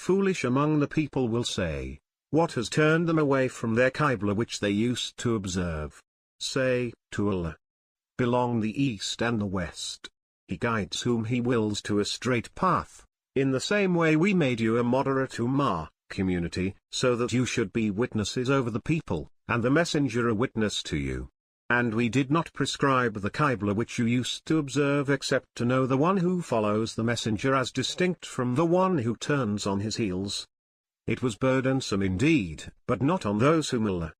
foolish among the people will say, what has turned them away from their Qibla which they used to observe? Say, to Allah belong the east and the west. He guides whom He wills to a straight path. In the same way we made you a moderate ummah, community, so that you should be witnesses over the people, and the messenger a witness to you. And we did not prescribe the Qibla which you used to observe except to know the one who follows the messenger as distinct from the one who turns on his heels. It was burdensome indeed, but not on those whom Allah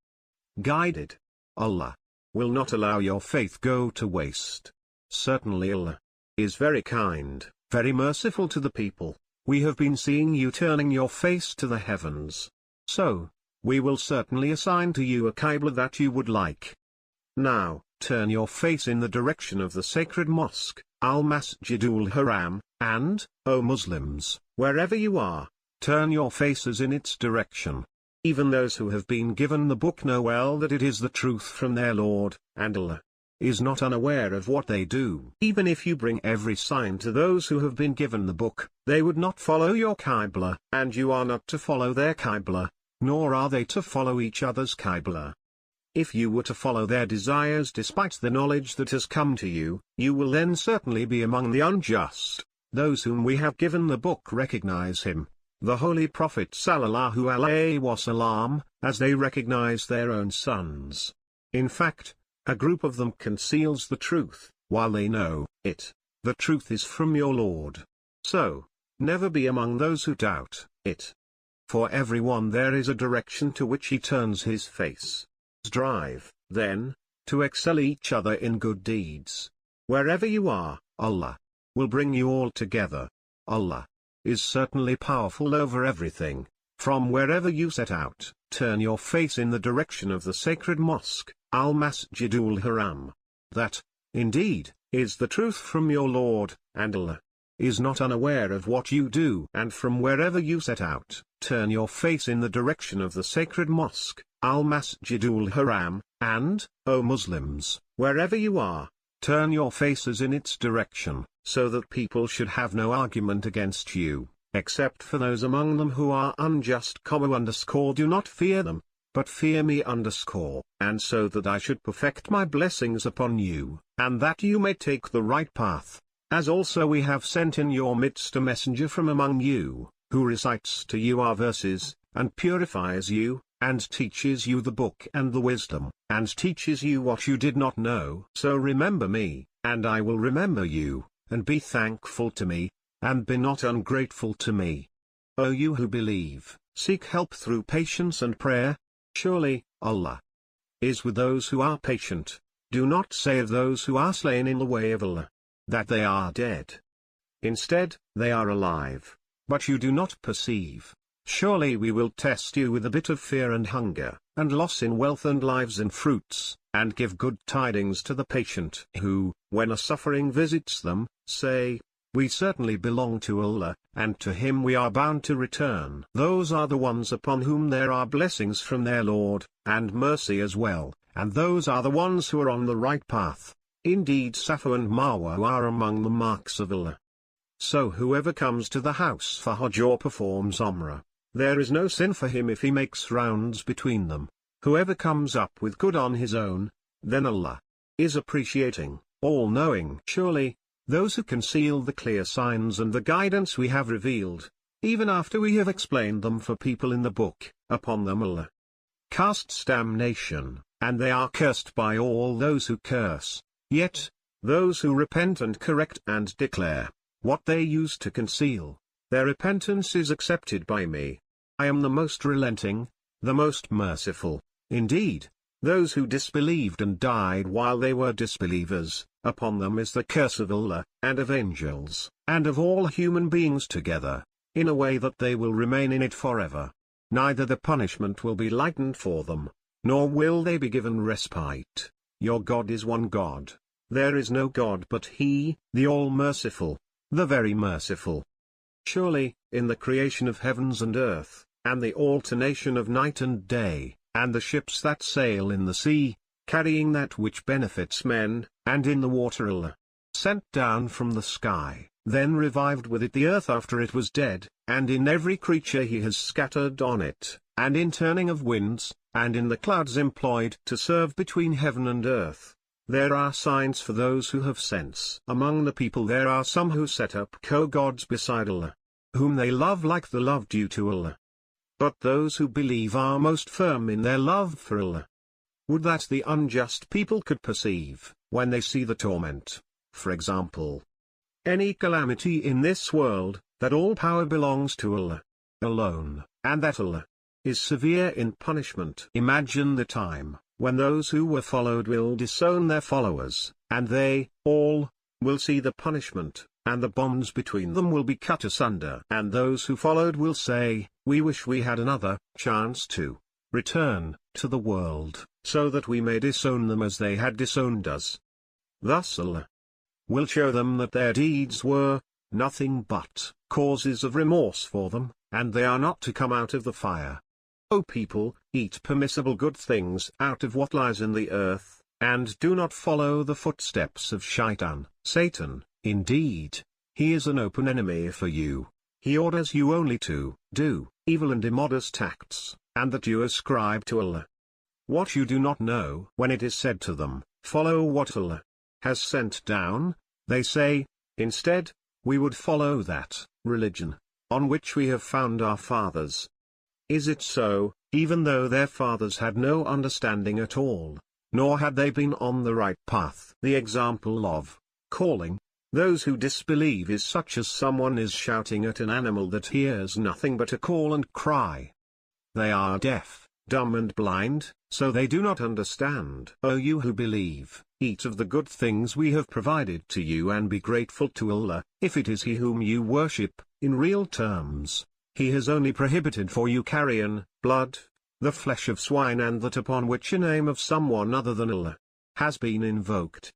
guided. Allah will not allow your faith go to waste. Certainly Allah is very kind, very merciful to the people. We have been seeing you turning your face to the heavens. So, we will certainly assign to you a Qibla that you would like. Now, turn your face in the direction of the sacred mosque, Al-Masjidul Haram, and, O Muslims, wherever you are, turn your faces in its direction. Even those who have been given the book know well that it is the truth from their Lord, and Allah is not unaware of what they do. Even if you bring every sign to those who have been given the book, they would not follow your Qibla, and you are not to follow their Qibla, nor are they to follow each other's Qibla. If you were to follow their desires despite the knowledge that has come to you, you will then certainly be among the unjust. Those whom we have given the book recognize him, the Holy Prophet sallallahu alaihi wasallam, as they recognize their own sons. In fact, a group of them conceals the truth, while they know it. The truth is from your Lord. So, never be among those who doubt it. For everyone there is a direction to which he turns his face. Strive, then, to excel each other in good deeds. Wherever you are, Allah will bring you all together. Allah is certainly powerful over everything. From wherever you set out, turn your face in the direction of the sacred mosque, Al-Masjidul Haram. That, indeed, is the truth from your Lord, and Allah is not unaware of what you do. And from wherever you set out, turn your face in the direction of the sacred mosque, Al-Masjidul Haram, and, O Muslims, wherever you are, turn your faces in its direction, so that people should have no argument against you, except for those among them who are unjust. Do not fear them, but fear me. And so that I should perfect my blessings upon you, and that you may take the right path. As also we have sent in your midst a messenger from among you, who recites to you our verses, and purifies you, and teaches you the book and the wisdom, and teaches you what you did not know. So remember me, and I will remember you, and be thankful to me, and be not ungrateful to me. O you who believe, seek help through patience and prayer. Surely, Allah is with those who are patient. Do not say of those who are slain in the way of Allah that they are dead. Instead, they are alive, but you do not perceive. Surely we will test you with a bit of fear and hunger, and loss in wealth and lives and fruits, and give good tidings to the patient who, when a suffering visits them, say, we certainly belong to Allah, and to Him we are bound to return. Those are the ones upon whom there are blessings from their Lord, and mercy as well, and those are the ones who are on the right path. Indeed Safa and Marwa are among the marks of Allah. So whoever comes to the house for Hajj or performs Umrah, there is no sin for him if he makes rounds between them. Whoever comes up with good on his own, then Allah is appreciating, all-knowing. Surely, those who conceal the clear signs and the guidance we have revealed, even after we have explained them for people in the book, upon them Allah casts damnation, and they are cursed by all those who curse. Yet, those who repent and correct and declare what they used to conceal, their repentance is accepted by me. I am the most relenting, the most merciful. Indeed, those who disbelieved and died while they were disbelievers, upon them is the curse of Allah, and of angels, and of all human beings together, in a way that they will remain in it forever. Neither the punishment will be lightened for them, nor will they be given respite. Your God is one God. There is no God but He, the All-Merciful, the Very Merciful. Surely, in the creation of heavens and earth, and the alternation of night and day, and the ships that sail in the sea, carrying that which benefits men, and in the water Allah sent down from the sky, then revived with it the earth after it was dead, and in every creature he has scattered on it, and in turning of winds, and in the clouds employed to serve between heaven and earth. There are signs for those who have sense. Among the people there are some who set up co-gods beside Allah, whom they love like the love due to Allah. But those who believe are most firm in their love for Allah. Would that the unjust people could perceive, when they see the torment, for example, any calamity in this world, that all power belongs to Allah alone, and that Allah is severe in punishment. Imagine the time when those who were followed will disown their followers, and they, all, will see the punishment, and the bonds between them will be cut asunder. And those who followed will say, we wish we had another chance to return to the world, so that we may disown them as they had disowned us. Thus Allah will show them that their deeds were nothing but causes of remorse for them, and they are not to come out of the fire. O people, eat permissible good things out of what lies in the earth, and do not follow the footsteps of Shaitan, Satan. Indeed, he is an open enemy for you. He orders you only to do evil and immodest acts, and that you ascribe to Allah what you do not know. When it is said to them, follow what Allah has sent down, they say, instead, we would follow that religion on which we have found our fathers. Is it so, even though their fathers had no understanding at all, nor had they been on the right path? The example of calling those who disbelieve is such as someone is shouting at an animal that hears nothing but a call and cry. They are deaf, dumb and blind, so they do not understand. O you who believe, eat of the good things we have provided to you and be grateful to Allah, if it is He whom you worship. In real terms, He has only prohibited for you carrion, blood, the flesh of swine and that upon which a name of someone other than Allah has been invoked.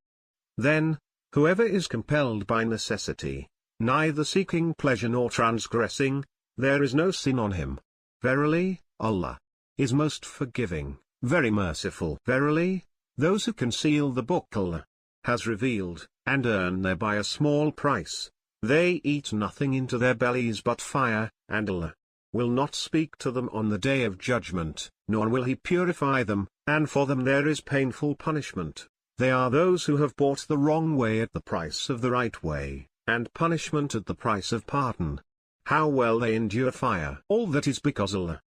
Then, whoever is compelled by necessity, neither seeking pleasure nor transgressing, there is no sin on him. Verily, Allah is most forgiving, very merciful. Verily, those who conceal the book Allah has revealed, and earn thereby a small price, they eat nothing into their bellies but fire, and Allah will not speak to them on the day of judgment, nor will He purify them, and for them there is painful punishment. They are those who have bought the wrong way at the price of the right way, and punishment at the price of pardon. How well they endure fire! All that is because Allah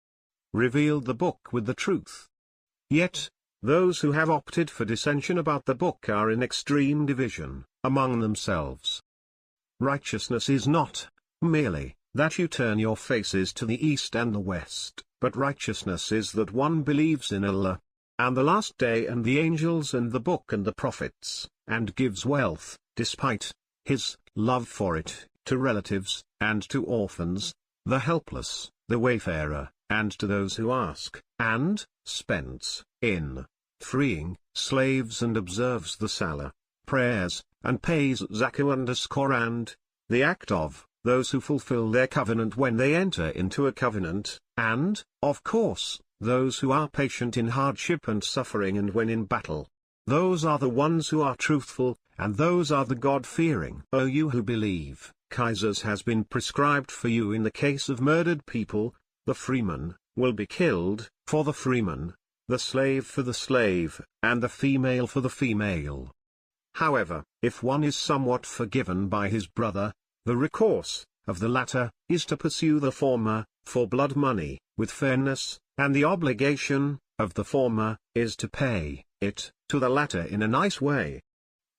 revealed the book with the truth. Yet, those who have opted for dissension about the book are in extreme division among themselves. Righteousness is not merely that you turn your faces to the east and the west, but righteousness is that one believes in Allah, and the last day and the angels and the book and the prophets, and gives wealth, despite his love for it, to relatives, and to orphans, the helpless, the wayfarer, and to those who ask, and spends in freeing slaves and observes the Salah, prayers, and pays Zakah and the act of those who fulfill their covenant when they enter into a covenant, and, of course, those who are patient in hardship and suffering and when in battle. Those are the ones who are truthful, and those are the God-fearing. O you who believe, qisas has been prescribed for you in the case of murdered people. The freeman will be killed for the freeman, the slave for the slave, and the female for the female. However, if one is somewhat forgiven by his brother, the recourse of the latter is to pursue the former for blood money with fairness, and the obligation of the former is to pay it to the latter in a nice way.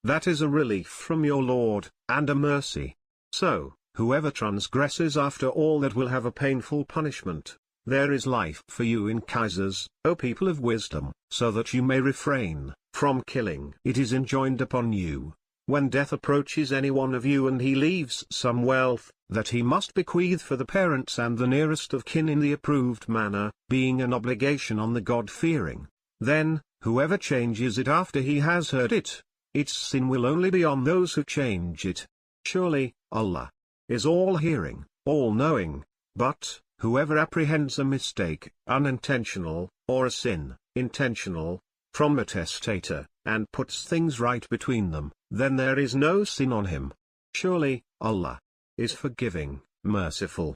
That is a relief from your Lord, and a mercy. So, whoever transgresses after all that will have a painful punishment. There is life for you in qisas, O people of wisdom, so that you may refrain from killing. It is enjoined upon you, when death approaches any one of you and he leaves some wealth, that he must bequeath for the parents and the nearest of kin in the approved manner, being an obligation on the God-fearing. Then, whoever changes it after he has heard it, its sin will only be on those who change it. Surely, Allah is all-hearing, all-knowing. But, whoever apprehends a mistake, unintentional, or a sin, intentional, from a testator, and puts things right between them, then there is no sin on him. Surely, Allah is forgiving, merciful.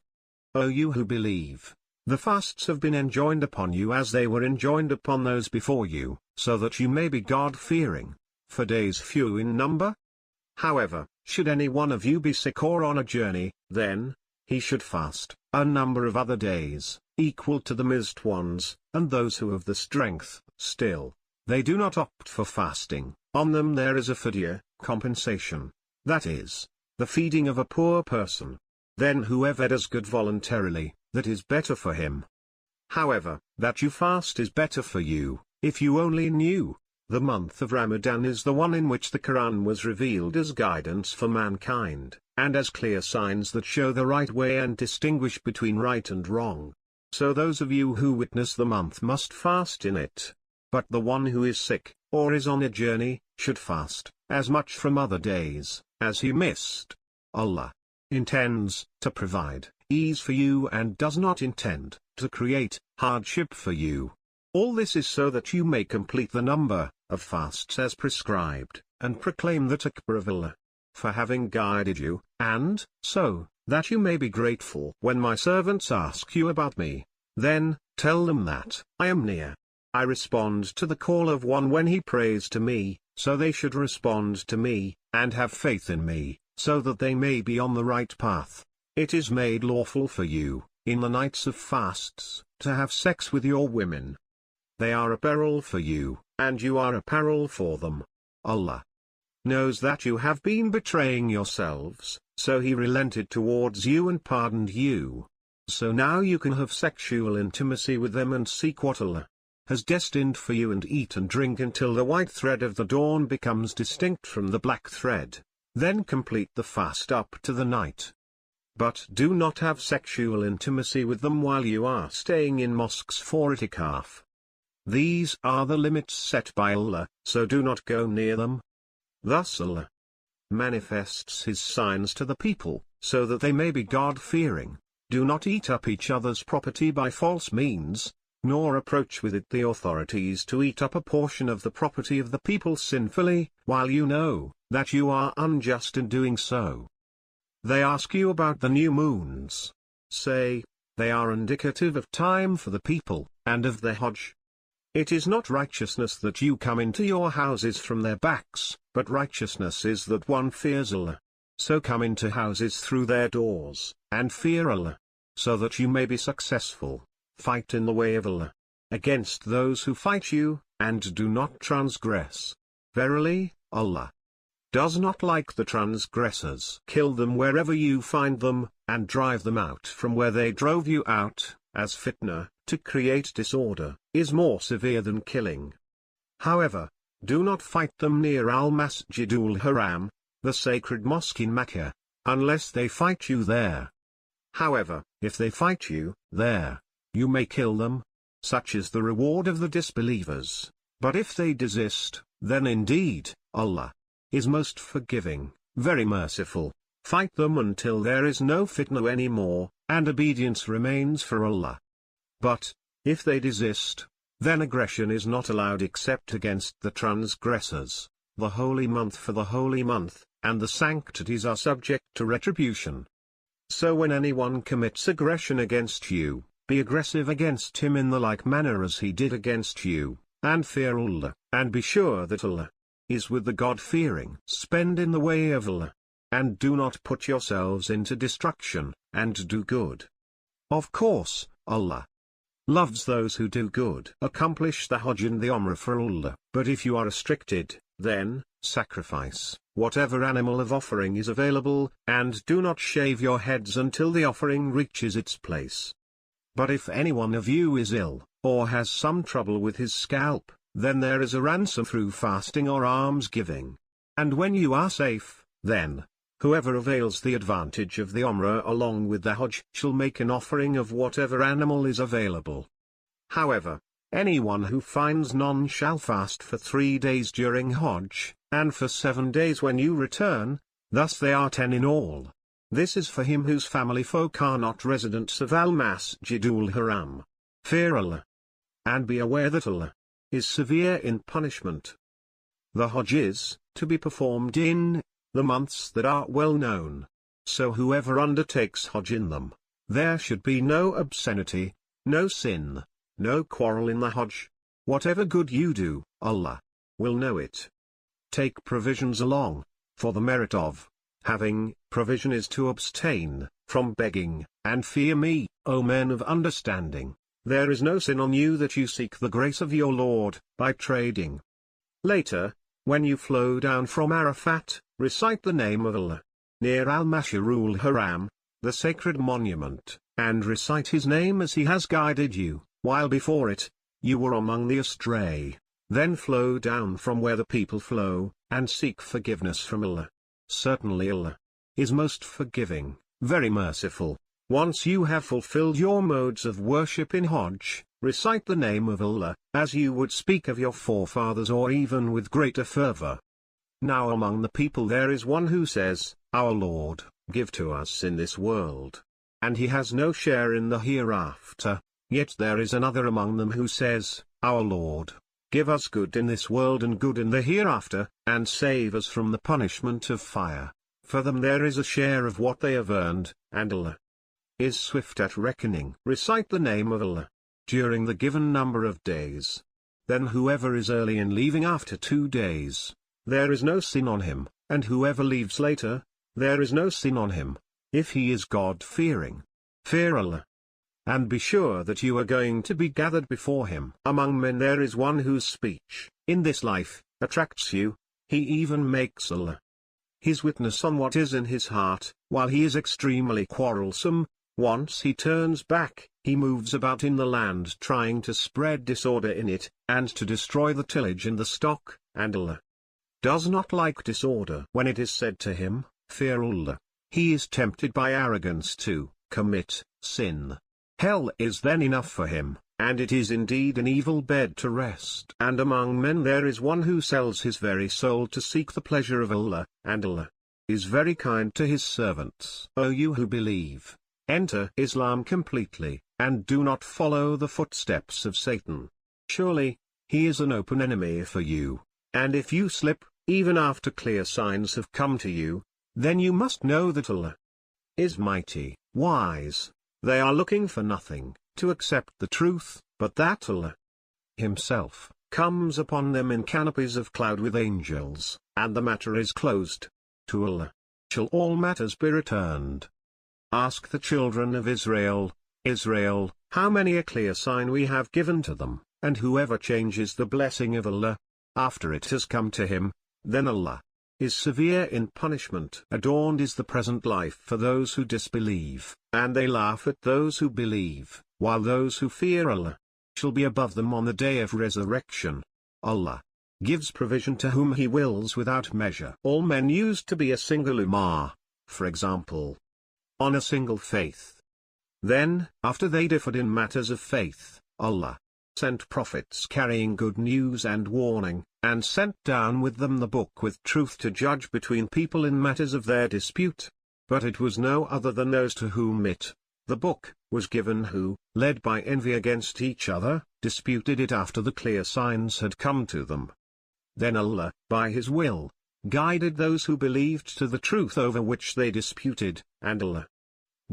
O you who believe, the fasts have been enjoined upon you as they were enjoined upon those before you, so that you may be God-fearing, for days few in number. However, should any one of you be sick or on a journey, then he should fast a number of other days, equal to the missed ones, and those who have the strength, still, they do not opt for fasting, on them there is a fidya, compensation, that is, the feeding of a poor person. Then whoever does good voluntarily, that is better for him. However, that you fast is better for you, if you only knew. The month of Ramadan is the one in which the Quran was revealed as guidance for mankind, and as clear signs that show the right way and distinguish between right and wrong. So those of you who witness the month must fast in it. But the one who is sick, or is on a journey, should fast, as much from other days, as he missed. Allah intends to provide ease for you and does not intend to create hardship for you. All this is so that you may complete the number of fasts as prescribed, and proclaim the takbir of Allah, for having guided you, and so that you may be grateful. When my servants ask you about me, then tell them that I am near. I respond to the call of one when he prays to me, so they should respond to me, and have faith in me, so that they may be on the right path. It is made lawful for you, in the nights of fasts, to have sex with your women. They are apparel for you, and you are apparel for them. Allah knows that you have been betraying yourselves, so he relented towards you and pardoned you. So now you can have sexual intimacy with them and seek what Allah has destined for you and eat and drink until the white thread of the dawn becomes distinct from the black thread. Then complete the fast up to the night. But do not have sexual intimacy with them while you are staying in mosques for itikaf. These are the limits set by Allah, so do not go near them. Thus Allah manifests His signs to the people, so that they may be God-fearing. Do not eat up each other's property by false means, nor approach with it the authorities to eat up a portion of the property of the people sinfully, while you know that you are unjust in doing so. They ask you about the new moons. Say, they are indicative of time for the people, and of the Hajj. It is not righteousness that you come into your houses from their backs, but righteousness is that one fears Allah. So come into houses through their doors, and fear Allah, so that you may be successful. Fight in the way of Allah against those who fight you, and do not transgress. Verily, Allah does not like the transgressors. Kill them wherever you find them, and drive them out from where they drove you out, as fitna, to create disorder, is more severe than killing. However, do not fight them near Al-Masjidul Haram, the sacred mosque in Mecca, unless they fight you there. However, if they fight you there, you may kill them. Such is the reward of the disbelievers. But if they desist, then indeed, Allah is most forgiving, very merciful. Fight them until there is no fitna anymore, and obedience remains for Allah. But, if they desist, then aggression is not allowed except against the transgressors. The holy month for the holy month, and the sanctities are subject to retribution. So when anyone commits aggression against you, be aggressive against him in the like manner as he did against you, and fear Allah, and be sure that Allah is with the God-fearing. Spend in the way of Allah, and do not put yourselves into destruction, and do good. Of course, Allah loves those who do good. Accomplish the Hajj and the Umrah for Allah. But if you are restricted, then sacrifice whatever animal of offering is available, and do not shave your heads until the offering reaches its place. But if any one of you is ill, or has some trouble with his scalp, then there is a ransom through fasting or almsgiving. And when you are safe, then whoever avails the advantage of the Umrah along with the Hajj shall make an offering of whatever animal is available. However, anyone who finds none shall fast for 3 days during Hajj, and for 7 days when you return, thus they are 10 in all. This is for him whose family folk are not residents of Al-Masjidul Haram. Fear Allah, and be aware that Allah is severe in punishment. The Hajj is to be performed in the months that are well known. So whoever undertakes Hajj in them, there should be no obscenity, no sin, no quarrel in the Hajj. Whatever good you do, Allah will know it. Take provisions along, for the merit of having provision is to abstain from begging, and fear me, O men of understanding. There is no sin on you that you seek the grace of your Lord by trading. Later, when you flow down from Arafat, recite the name of Allah near Al-Mash'arul Haram, the sacred monument, and recite His name as He has guided you, while before it, you were among the astray. Then flow down from where the people flow, and seek forgiveness from Allah. Certainly Allah is most forgiving, very merciful. Once you have fulfilled your modes of worship in Hajj, recite the name of Allah, as you would speak of your forefathers or even with greater fervor. Now among the people there is one who says, Our Lord, give to us in this world. And he has no share in the hereafter. Yet there is another among them who says, Our Lord, give us good in this world and good in the hereafter, and save us from the punishment of fire. For them there is a share of what they have earned, and Allah is swift at reckoning. Recite the name of Allah during the given number of days. Then whoever is early in leaving after 2 days, there is no sin on him, and whoever leaves later, there is no sin on him, if he is God-fearing. Fear Allah, and be sure that you are going to be gathered before Him. Among men there is one whose speech, in this life, attracts you, he even makes Allah his witness on what is in his heart, while he is extremely quarrelsome. Once he turns back, he moves about in the land trying to spread disorder in it, and to destroy the tillage and the stock, and Allah does not like disorder. When it is said to him, Fear Allah, he is tempted by arrogance to commit sin. Hell is then enough for him, and it is indeed an evil bed to rest. And among men there is one who sells his very soul to seek the pleasure of Allah, and Allah is very kind to His servants. O you who believe, enter Islam completely, and do not follow the footsteps of Satan. Surely, he is an open enemy for you, and if you slip, even after clear signs have come to you, then you must know that Allah is mighty, wise. They are looking for nothing, to accept the truth, but that Allah Himself comes upon them in canopies of cloud with angels, and the matter is closed. To Allah shall all matters be returned. Ask the children of Israel, how many a clear sign we have given to them, and whoever changes the blessing of Allah, after it has come to him, then Allah is severe in punishment. Adorned is the present life for those who disbelieve, and they laugh at those who believe, while those who fear Allah shall be above them on the day of resurrection. Allah gives provision to whom He wills without measure. All men used to be a single ummah, for example, on a single faith. Then, after they differed in matters of faith, Allah sent prophets carrying good news and warning, and sent down with them the book with truth to judge between people in matters of their dispute. But it was no other than those to whom the book, was given who, led by envy against each other, disputed it after the clear signs had come to them. Then Allah, by His will, guided those who believed to the truth over which they disputed, and Allah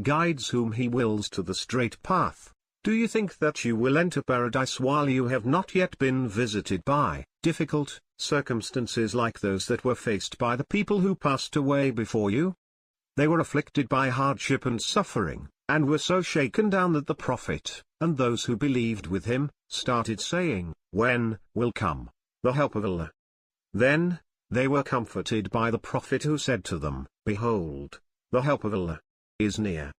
guides whom He wills to the straight path. Do you think that you will enter paradise while you have not yet been visited by difficult circumstances like those that were faced by the people who passed away before you? They were afflicted by hardship and suffering, and were so shaken down that the Prophet, and those who believed with him, started saying, When will come the help of Allah? Then they were comforted by the Prophet who said to them, Behold, the help of Allah is near.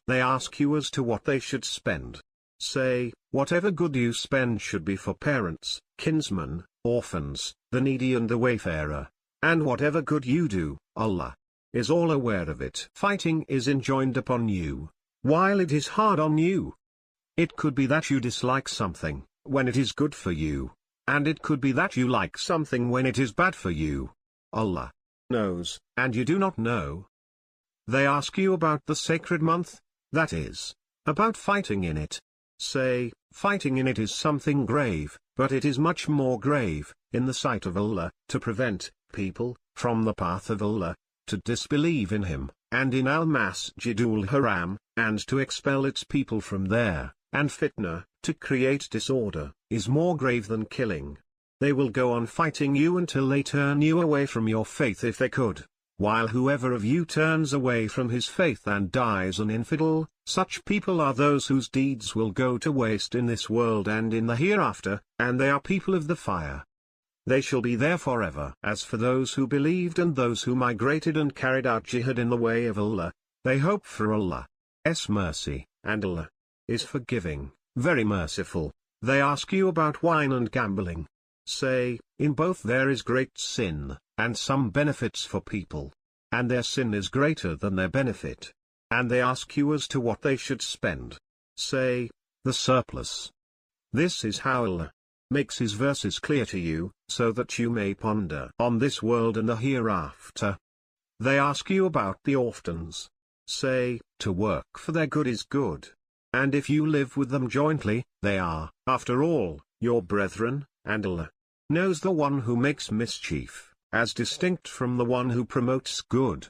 They ask you as to what they should spend. Say, whatever good you spend should be for parents, kinsmen, orphans, the needy and the wayfarer. And whatever good you do, Allah is all aware of it. Fighting is enjoined upon you, while it is hard on you. It could be that you dislike something, when it is good for you, and it could be that you like something when it is bad for you. Allah knows, and you do not know. They ask you about the sacred month, that is, about fighting in it. Say, fighting in it is something grave, but it is much more grave, in the sight of Allah, to prevent people from the path of Allah, to disbelieve in him, and in al-Masjidul Haram, and to expel its people from there, and fitna, to create disorder, is more grave than killing. They will go on fighting you until they turn you away from your faith if they could, while whoever of you turns away from his faith and dies an infidel, such people are those whose deeds will go to waste in this world and in the hereafter, and they are people of the fire. They shall be there forever. As for those who believed and those who migrated and carried out jihad in the way of Allah, they hope for Allah's mercy, and Allah is forgiving, very merciful. They ask you about wine and gambling. Say, in both there is great sin, and some benefits for people. And their sin is greater than their benefit. And they ask you as to what they should spend. Say, the surplus. This is how Allah makes his verses clear to you, so that you may ponder on this world and the hereafter. They ask you about the orphans. Say, to work for their good is good. And if you live with them jointly, they are, after all, your brethren, and Allah knows the one who makes mischief, as distinct from the one who promotes good.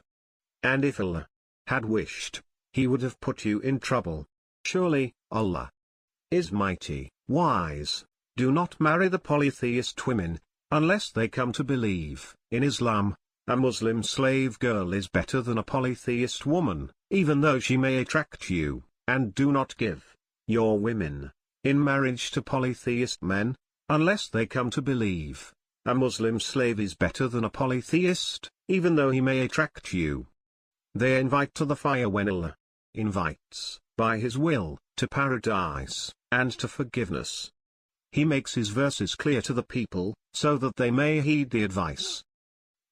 And if Allah had wished, he would have put you in trouble. Surely, Allah is mighty, wise. Do not marry the polytheist women, unless they come to believe. In Islam, a Muslim slave girl is better than a polytheist woman, even though she may attract you, and do not give your women in marriage to polytheist men, unless they come to believe. A Muslim slave is better than a polytheist, even though he may attract you. They invite to the fire when Allah invites, by his will, to paradise, and to forgiveness. He makes his verses clear to the people, so that they may heed the advice.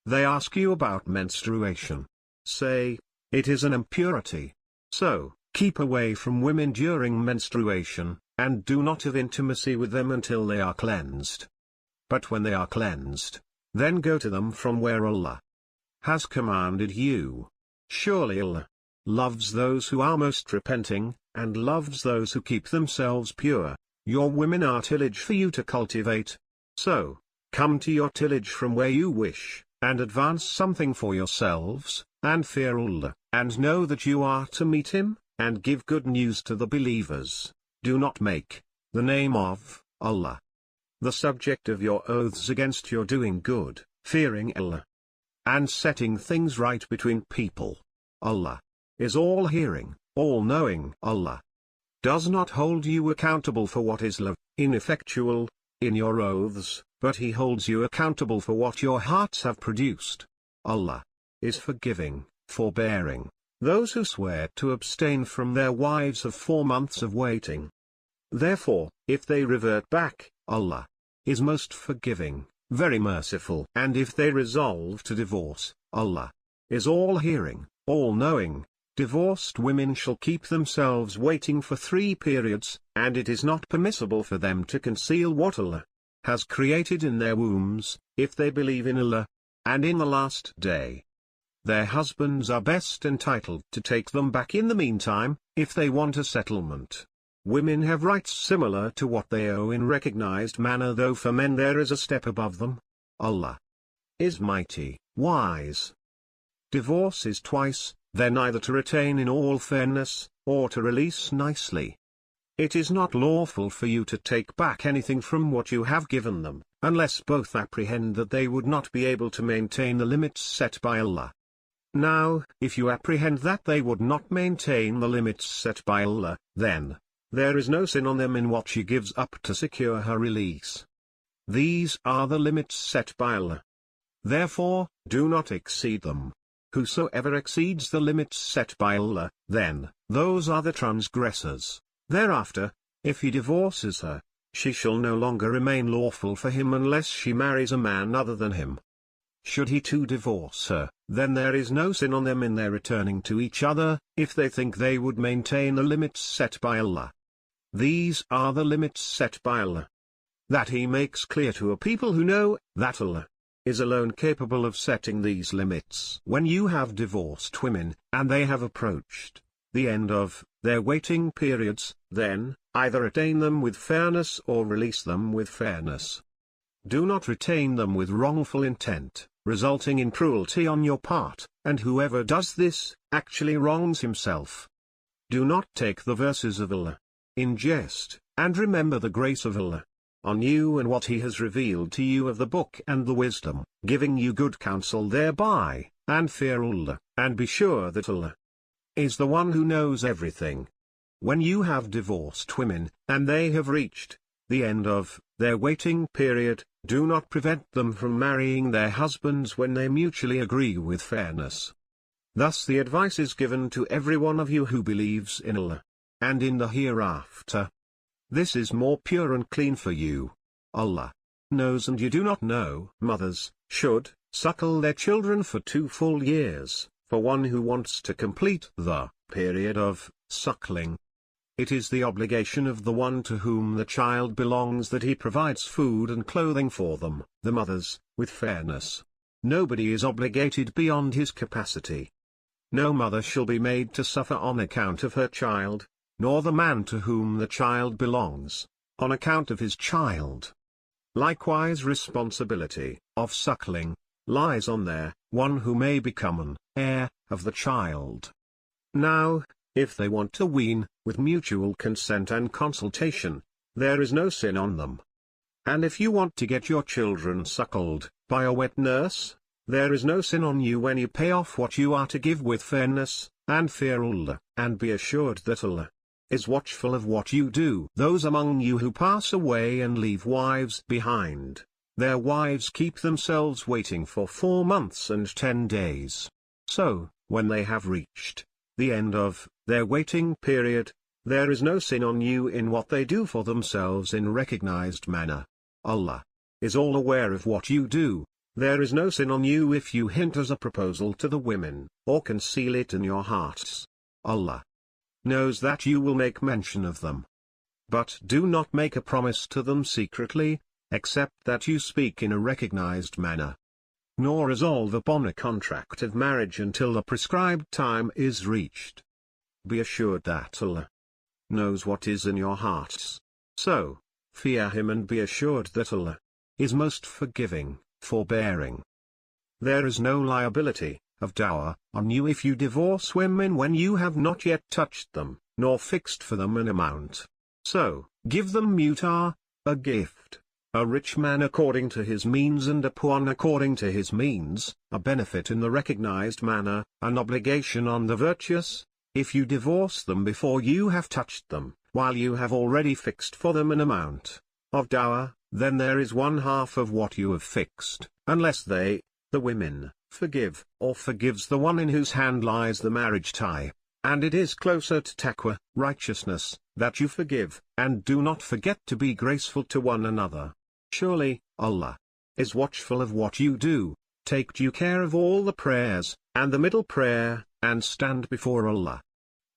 They ask you about menstruation. Say, it is an impurity. So, keep away from women during menstruation, and do not have intimacy with them until they are cleansed. But when they are cleansed, then go to them from where Allah has commanded you. Surely Allah loves those who are most repenting, and loves those who keep themselves pure. Your women are tillage for you to cultivate. So, come to your tillage from where you wish, and advance something for yourselves, and fear Allah, and know that you are to meet him, and give good news to the believers. Do not make the name of Allah the subject of your oaths against your doing good, fearing Allah, and setting things right between people. Allah is all-hearing, all-knowing. Allah does not hold you accountable for what is ineffectual in your oaths, but he holds you accountable for what your hearts have produced. Allah is forgiving, forbearing. Those who swear to abstain from their wives have 4 months of waiting. Therefore, if they revert back, Allah is most forgiving, very merciful. And if they resolve to divorce, Allah is all-hearing, all-knowing. Divorced women shall keep themselves waiting for 3 periods, and it is not permissible for them to conceal what Allah has created in their wombs, if they believe in Allah and in the last day. Their husbands are best entitled to take them back in the meantime, if they want a settlement. Women have rights similar to what they owe in recognized manner, though for men there is a step above them. Allah is mighty, wise. Divorce is twice, then either to retain in all fairness, or to release nicely. It is not lawful for you to take back anything from what you have given them, unless both apprehend that they would not be able to maintain the limits set by Allah. Now, if you apprehend that they would not maintain the limits set by Allah, then there is no sin on them in what she gives up to secure her release. These are the limits set by Allah. Therefore, do not exceed them. Whosoever exceeds the limits set by Allah, then those are the transgressors. Thereafter, if he divorces her, she shall no longer remain lawful for him unless she marries a man other than him. Should he too divorce her, then there is no sin on them in their returning to each other, if they think they would maintain the limits set by Allah. These are the limits set by Allah, that he makes clear to a people who know that Allah is alone capable of setting these limits. When you have divorced women, and they have approached the end of their waiting periods, then either retain them with fairness or release them with fairness. Do not retain them with wrongful intent, resulting in cruelty on your part, and whoever does this, actually wrongs himself. Do not take the verses of Allah in jest, and remember the grace of Allah on you and what He has revealed to you of the book and the wisdom, giving you good counsel thereby, and fear Allah, and be sure that Allah is the one who knows everything. When you have divorced women, and they have reached the end of their waiting period, do not prevent them from marrying their husbands when they mutually agree with fairness. Thus the advice is given to every one of you who believes in Allah and in the hereafter. This is more pure and clean for you. Allah knows and you do not know. Mothers should suckle their children for 2 full years, for one who wants to complete the period of suckling. It is the obligation of the one to whom the child belongs that he provides food and clothing for them, the mothers, with fairness. Nobody is obligated beyond his capacity. No mother shall be made to suffer on account of her child, nor the man to whom the child belongs, on account of his child. Likewise responsibility of suckling lies on there, one who may become an heir of the child. Now, if they want to wean, with mutual consent and consultation, there is no sin on them. And if you want to get your children suckled by a wet nurse, there is no sin on you when you pay off what you are to give with fairness, and fear Allah, and be assured that Allah is watchful of what you do. Those among you who pass away and leave wives behind, their wives keep themselves waiting for 4 months and 10 days. So, when they have reached the end of their waiting period, there is no sin on you in what they do for themselves in recognized manner. Allah is all aware of what you do. There is no sin on you if you hint as a proposal to the women, or conceal it in your hearts. Allah knows that you will make mention of them. But do not make a promise to them secretly, except that you speak in a recognized manner. Nor resolve upon a contract of marriage until the prescribed time is reached. Be assured that Allah knows what is in your hearts. So, fear Him and be assured that Allah is most forgiving, forbearing. There is no liability of dower on you if you divorce women when you have not yet touched them, nor fixed for them an amount. So, give them mutar, a gift, a rich man according to his means and a poor one according to his means, a benefit in the recognized manner, an obligation on the virtuous. If you divorce them before you have touched them, while you have already fixed for them an amount of dower, then there is 1/2 of what you have fixed, unless they, the women, forgive, or forgives the one in whose hand lies the marriage tie. And it is closer to taqwa, righteousness, that you forgive, and do not forget to be graceful to one another. Surely, Allah is watchful of what you do. Take due care of all the prayers, and the middle prayer, and stand before Allah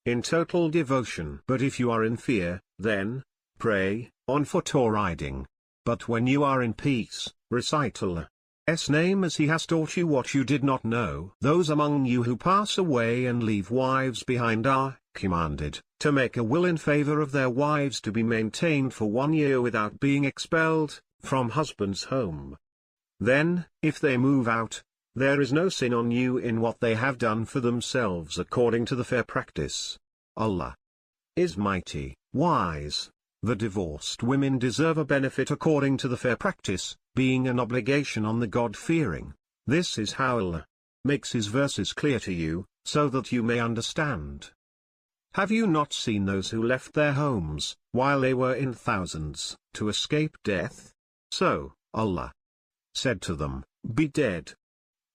in total devotion. But if you are in fear, then pray on foot or riding. But when you are in peace, recite Allah's name as He has taught you what you did not know. Those among you who pass away and leave wives behind are commanded to make a will in favor of their wives to be maintained for 1 year without being expelled from husband's home. Then, if they move out, there is no sin on you in what they have done for themselves according to the fair practice. Allah is mighty, wise. The divorced women deserve a benefit according to the fair practice, being an obligation on the God-fearing. This is how Allah makes His verses clear to you, so that you may understand. Have you not seen those who left their homes, while they were in thousands, to escape death? So, Allah said to them, "Be dead."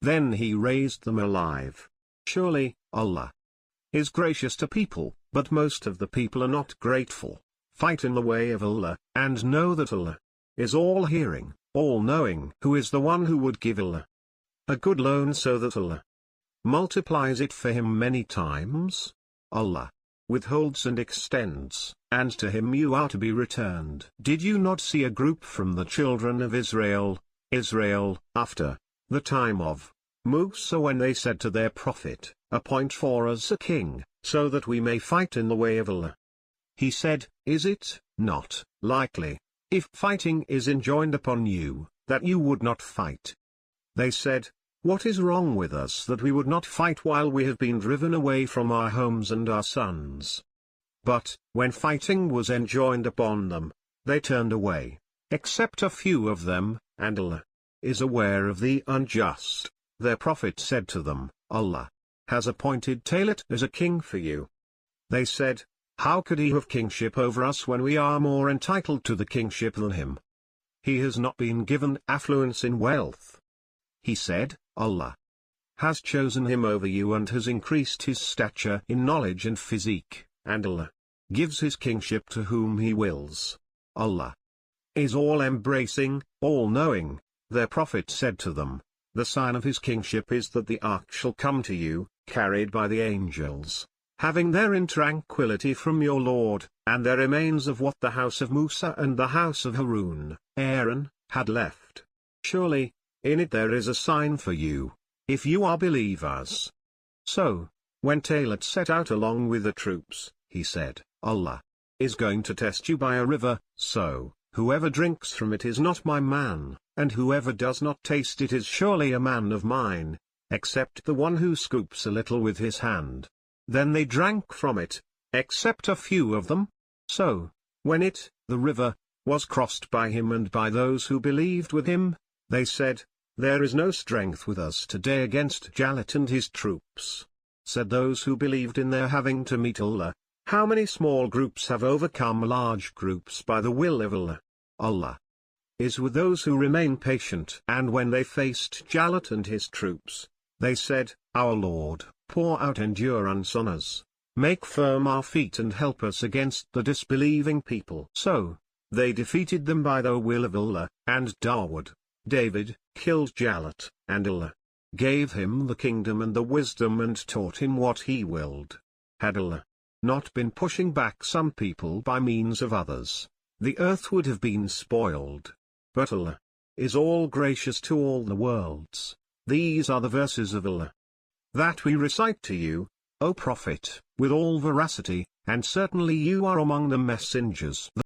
Then He raised them alive. Surely, Allah is gracious to people, but most of the people are not grateful. Fight in the way of Allah, and know that Allah is all-hearing, all-knowing. Who is the one who would give Allah a good loan so that Allah multiplies it for him many times? Allah withholds and extends, and to Him you are to be returned. Did you not see a group from the children of Israel, after the time of Musa, when they said to their prophet, "Appoint for us a king, so that we may fight in the way of Allah"? He said, "Is it not likely, if fighting is enjoined upon you, that you would not fight?" They said, What is wrong with us that we would not fight while we have been driven away from our homes and our sons? But, when fighting was enjoined upon them, they turned away, except a few of them, and Allah is aware of the unjust. Their prophet said to them, Allah has appointed Talat as a king for you. They said, how could he have kingship over us when we are more entitled to the kingship than him? He has not been given affluence in wealth. He said, Allah has chosen him over you and has increased his stature in knowledge and physique, and Allah gives his kingship to whom he wills. Allah is all-embracing, all-knowing. Their prophet said to them, the sign of his kingship is that the ark shall come to you, carried by the angels, having therein tranquility from your Lord, and there remains of what the house of Musa and the house of Aaron, had left. Surely, in it there is a sign for you, if you are believers. So, when Talat set out along with the troops, he said, Allah is going to test you by a river, so, whoever drinks from it is not my man, and whoever does not taste it is surely a man of mine, except the one who scoops a little with his hand. Then they drank from it, except a few of them. So, when it, the river, was crossed by him and by those who believed with him, they said, there is no strength with us today against Jalut and his troops. Said those who believed in their having to meet Allah, how many small groups have overcome large groups by the will of Allah? Allah is with those who remain patient. And when they faced Jalut and his troops, they said, our Lord, pour out endurance on us, make firm our feet and help us against the disbelieving people. So, they defeated them by the will of Allah, and David, killed Jalut, and Allah gave him the kingdom and the wisdom and taught him what he willed. Had Allah not been pushing back some people by means of others, the earth would have been spoiled. But Allah is all gracious to all the worlds. These are the verses of Allah that we recite to you, O Prophet, with all veracity, and certainly you are among the messengers.